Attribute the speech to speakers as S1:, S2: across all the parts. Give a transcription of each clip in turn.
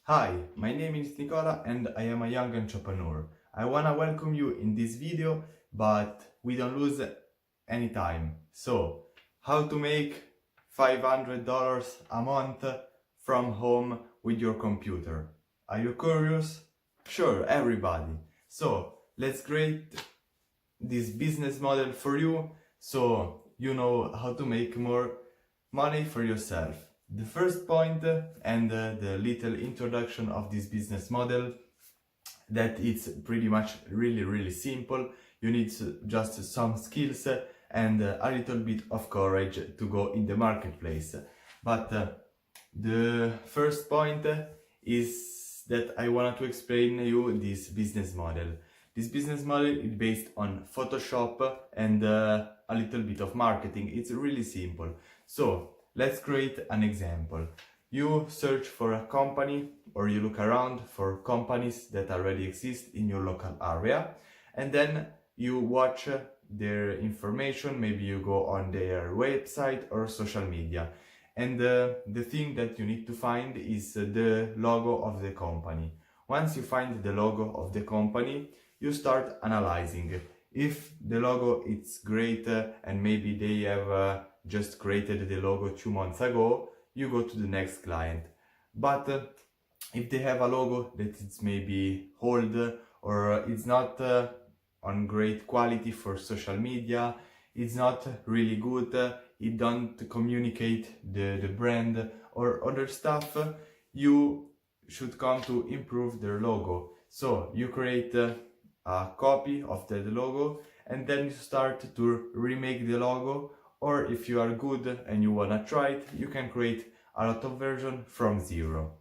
S1: Hi, my name is Nicola and I am a young entrepreneur. I wanna welcome you in this video, but we don't lose any time. So, how to make $500 a month from home with your computer? Are you curious? Sure, everybody. So, let's create this business model for you so you know how to make more money for yourself. The first point and the little introduction of this business model, that it's pretty much really simple. You need just some skills and a little bit of courage to go in the marketplace. But the first point is that I wanted to explain you this business model. This business model is based on Photoshop and a little bit of marketing. It's really simple. So let's create an example. You search for a company or you look around for companies that already exist in your local area, and then you watch their information. Maybe you go on their website or social media, and the thing that you need to find is the logo of the company. Once you find the logo of the company, you start analyzing. If the logo is great and maybe they have just created the logo 2 months ago, you go to the next client. But if they have a logo that is maybe old or it's not on great quality for social media, it's not really good, it don't communicate the brand or other stuff, you should come to improve their logo. So you create a copy of the logo and then you start to remake the logo, or if you are good and you wanna try it, you can create a lot of version from zero.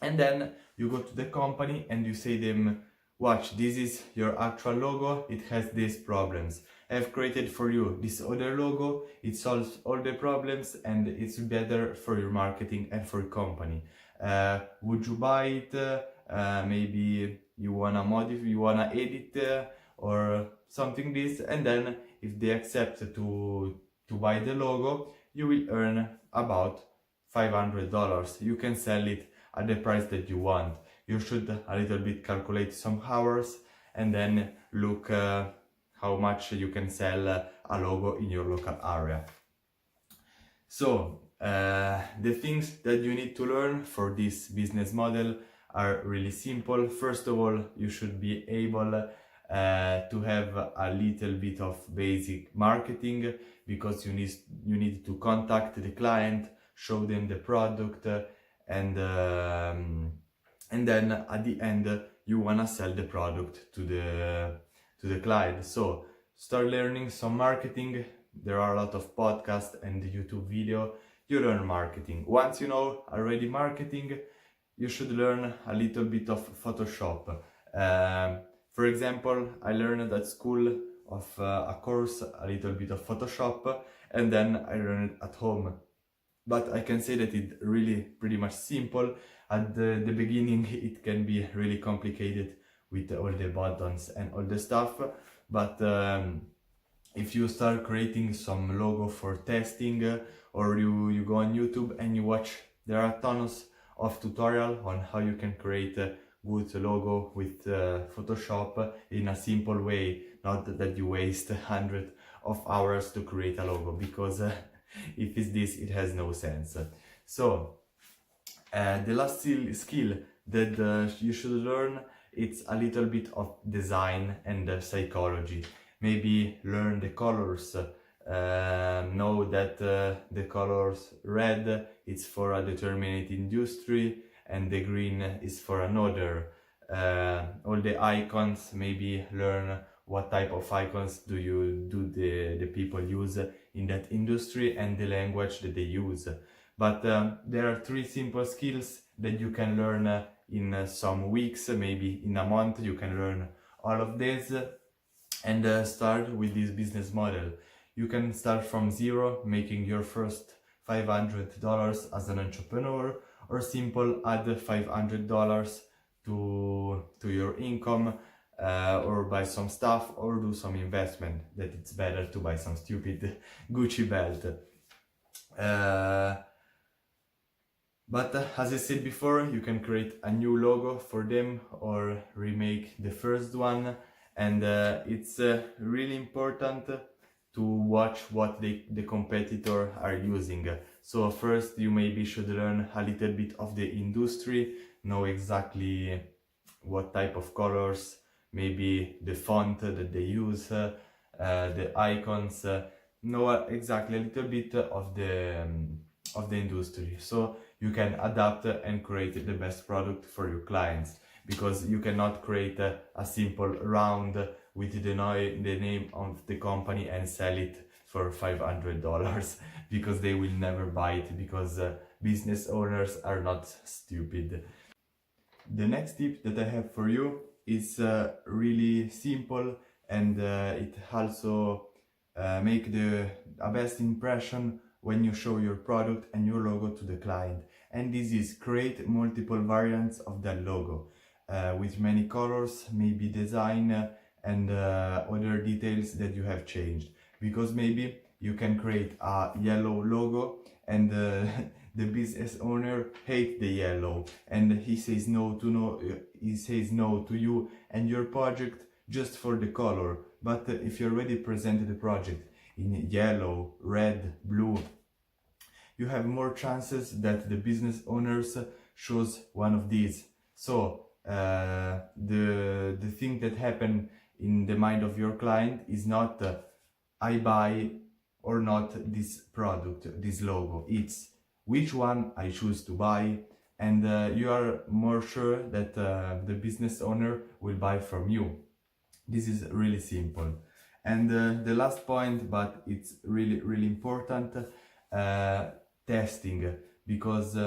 S1: And then you go to the company and you say them, watch, this is your actual logo, it has these problems. I have created for you this other logo, it solves all the problems and it's better for your marketing and for your company. Would you buy it? Maybe you wanna modify, you wanna edit or something this, and then if they accept to buy the logo, you will earn about $500. You can sell it at the price that you want. You should a little bit calculate some hours and then look how much you can sell a logo in your local area. So the things that you need to learn for this business model are really simple. First of all, you should be able to have a little bit of basic marketing, because you need to contact the client, show them the product, and then at the end you wanna sell the product to the client. So start learning some marketing. There are a lot of podcasts and YouTube video. You learn marketing. Once you know already marketing, you should learn a little bit of Photoshop. For example, I learned at school of a course a little bit of Photoshop, and then I learned it at home. But I can say that it's really pretty much simple. At the beginning it can be really complicated with all the buttons and all the stuff, but if you start creating some logo for testing, or you go on YouTube and you watch, there are tons of tutorial on how you can create a good logo with Photoshop in a simple way, not that you waste hundreds of hours to create a logo, because if it's this, it has no sense. So the last skill that you should learn, it's a little bit of design and psychology. Maybe learn the colors, know that the colors red is for a determined industry and the green is for another. All the icons, maybe learn what type of icons do the people use in that industry and the language that they use. But there are 3 simple skills that you can learn in some weeks, maybe in a month you can learn all of this and start with this business model. You can start from zero, making your first $500 as an entrepreneur, or simple add $500 to your income, or buy some stuff or do some investment, that it's better to buy some stupid Gucci belt. But as I said before, you can create a new logo for them or remake the first one, and it's really important to watch what the competitor are using. So first you maybe should learn a little bit of the industry, know exactly what type of colors, maybe the font that they use, the icons, know exactly a little bit of the industry, so you can adapt and create the best product for your clients, because you cannot create a simple round with the name of the company and sell it for $500 because they will never buy it, because business owners are not stupid. The next tip that I have for you is really simple, and it also make a best impression when you show your product and your logo to the client. And this is create multiple variants of that logo with many colors, maybe design and other details that you have changed. Because maybe you can create a yellow logo and the business owner hate the yellow, and he says no to you and your project just for the color. But if you already presented the project in yellow, red, blue, you have more chances that the business owners choose one of these. So the thing that happen in the mind of your client is not I buy or not this product, this logo. It's which one I choose to buy, and you are more sure that the business owner will buy from you. This is really simple. And the last point, but it's really important, testing, because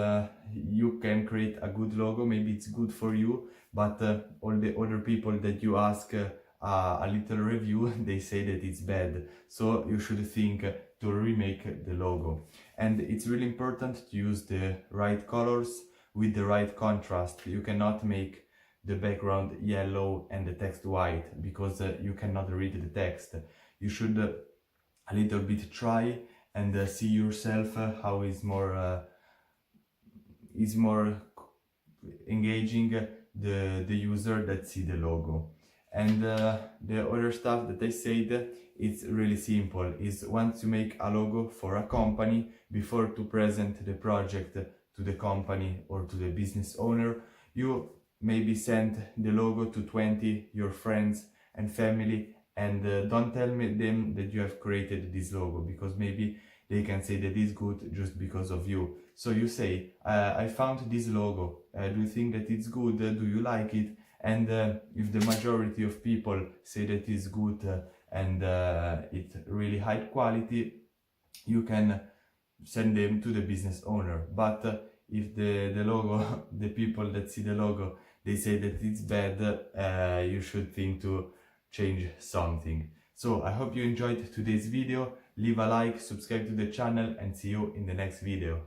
S1: you can create a good logo, maybe it's good for you, but all the other people that you ask a little review, they say that it's bad. So you should think to remake the logo. And it's really important to use the right colors with the right contrast. You cannot make the background yellow and the text white, because you cannot read the text. You should a little bit try and see yourself how is more engaging the user that see the logo. And the other stuff that I said, it's really simple, is once you make a logo for a company, before to present the project to the company or to the business owner, you maybe send the logo to 20 your friends and family, and don't tell them that you have created this logo, because maybe they can say that it's good just because of you. So you say, I found this logo, do you think that it's good, do you like it? And if the majority of people say that it's good and it's really high quality, you can send them to the business owner. But if the logo, the people that see the logo, they say that it's bad, you should think to change something. So I hope you enjoyed today's video. Leave a like, subscribe to the channel, and see you in the next video.